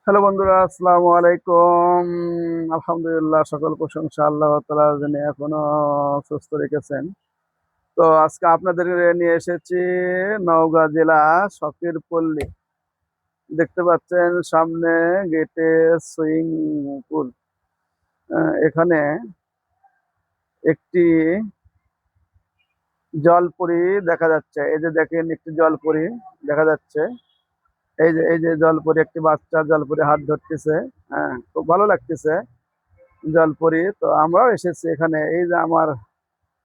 Hello বন্ধুরা, আসসালামু আলাইকুম। আলহামদুলিল্লাহ, সকল প্রশংসা আল্লাহ তাআলার জন্য এখনো সুস্থ রেখেছেন। তো আজকে আপনাদের নিয়ে এসেছি নওগাঁ জেলা ফকিরপল্লী। দেখতে পাচ্ছেন সামনে গেটে সুইমিং পুল। এখানে একটি জলপরি দেখা যাচ্ছে। এই যে দেখেন, একটি জলপরি দেখা যাচ্ছে। এই যে জলপরি, একটি বাচ্চা জলপরি হাত ধরতেছে। হ্যাঁ, খুব ভালো লাগতেছে জলপরি। তো আমরাও এসেছি এখানে। এই যে আমার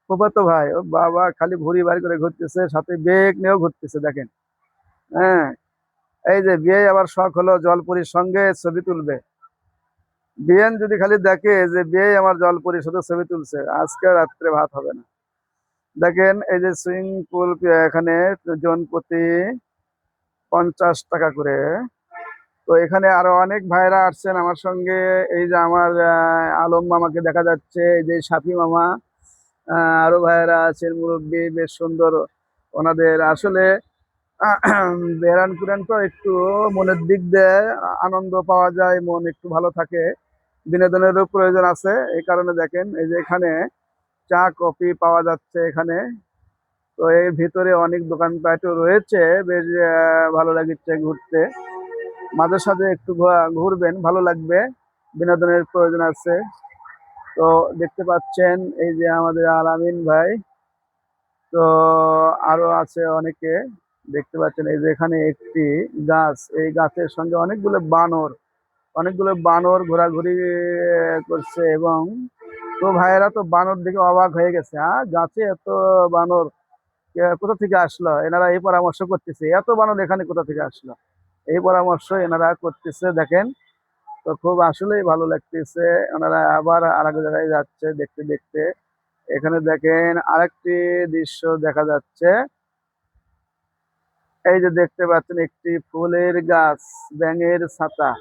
ফুফাতো ভাই, ও বাবা খালি ভুঁড়ি বাড়ি করে ঘুরতেছে, সাথে বেগ নিয়েও ঘুরতেছে দেখেন। হ্যাঁ, এই যে বিয়ে আবার শখ হলো জলপরির সঙ্গে ছবি তুলবে। বিয়েন যদি খালি দেখে যে বিয়ে আমার জলপরির সাথে ছবি তুলছে, আজকে রাত্রে ভাত হবে না। দেখেন এই যে সুইমিং পুল, এখানে জন প্রতি 50 টাকা করে। তো এখানে আরো অনেক ভাইরা আসছেন আমার সঙ্গে। এই যে আমার আলম মামাকে দেখা যাচ্ছে, এই যে সাফি মামা, আরো ভাইয়েরা আছেন, মুরব্বী বেশ সুন্দর। ওনাদের আসলে বেড়ান কুরান তো একটু মনের দিক দিয়ে আনন্দ পাওয়া যায়, মন একটু ভালো থাকে, বিনোদনেরও প্রয়োজন আছে। এই কারণে দেখেন এই যে এখানে চা কফি পাওয়া যাচ্ছে এখানে। তো এর ভিতরে অনেক দোকানপাটও রয়েছে। বেশ ভালো লাগছে ঘুরতে। মাঝে সাঝে একটু ঘুরবেন, ভালো লাগবে, বিনোদনের প্রয়োজন আছে। তো দেখতে পাচ্ছেন এই যে আমাদের আলামিন ভাই। তো আরো আছে অনেকে। দেখতে পাচ্ছেন এই যে এখানে একটি গাছ, এই গাছের সঙ্গে অনেকগুলো বানর ঘোরাঘুরি করছে। এবং তো ভাইয়েরা তো বানর দেখে অবাক হয়ে গেছে, গাছে এত বানর কোথা থেকে আসলো। এনারা এই পরামর্শ করতেছে, এত বানর এখানে কোথা থেকে আসলো, এই পরামর্শ এনারা করতেছে দেখেন। তো খুব আসলেই ভালো লাগতেছে। ওনারা আবার আরেক জায়গায় যাচ্ছে দেখতে দেখতে। এখানে দেখেন আরেকটি দৃশ্য দেখা যাচ্ছে। এই যে দেখতে পাচ্ছেন একটি ফুলের গাছ, ব্যাঙের ছাতা।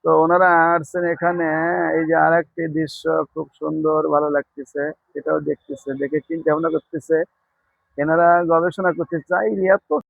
তো ওনারা আসছেন এখানে। এই যে আরেকটি দৃশ্য খুব সুন্দর, ভালো লাগতেছে। এটাও দেখতেছে, দেখে চিন্তা ভাবনা করতেছে, এনারা গবেষণা করতে চাই এত